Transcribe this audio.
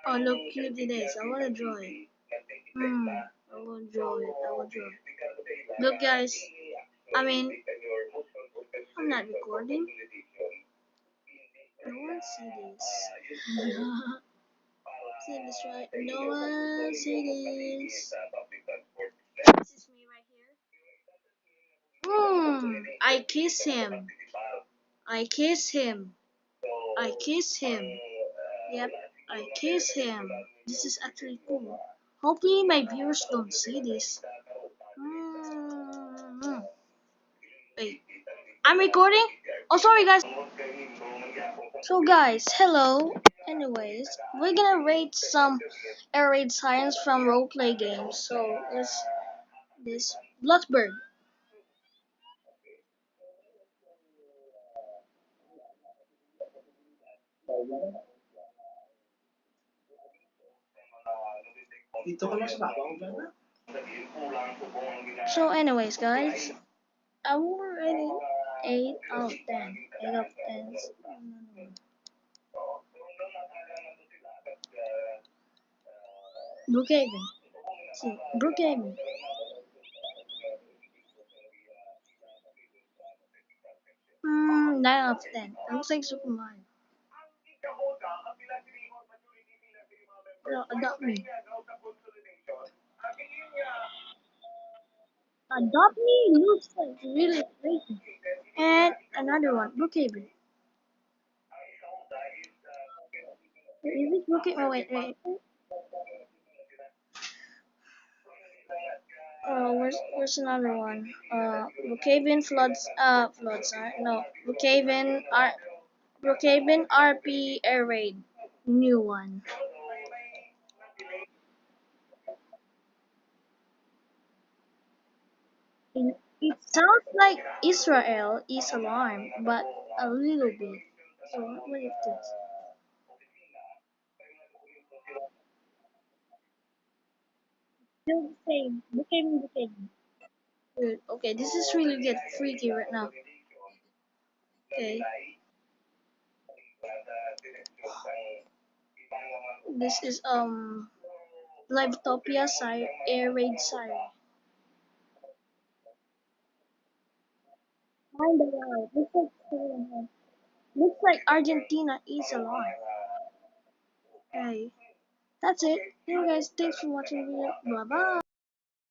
Oh, look cute it is. I wanna draw it. I will draw it. I will draw it. Look, guys. I mean, I'm not recording. No one see this. See this, right? No one see this. This is me right here. I kiss him. I kiss him. I kiss him. Yep, I kiss him. This is actually cool. Hopefully my viewers don't see this. Mm. Wait, I'm recording? Oh, sorry guys. So guys, hello. Anyways, we're gonna rate some air raid sirens from roleplay games. So this Bloxburg. So anyways guys, I will rate it 8 out of 10. 8 out of 10. Brookhaven. See, Brookhaven. 9 out of 10. It looks like Super Mario. Adopt me. Adopt me looks like really crazy. And another one, Brookhaven. Is it Brookhaven? Oh, wait. Where's another one? Brookhaven floods. No, Brookhaven RP Air Raid. New one. It sounds like Israel is alarmed, but a little bit. So what is this? Still the same. Brookhaven. Good. Okay, this is really get freaky right now. Okay, this is Livetopia Air Raid Siren. Find the out. Looks like Argentina is alive. Okay, that's it. Hey guys, thanks for watching the video. Bye bye.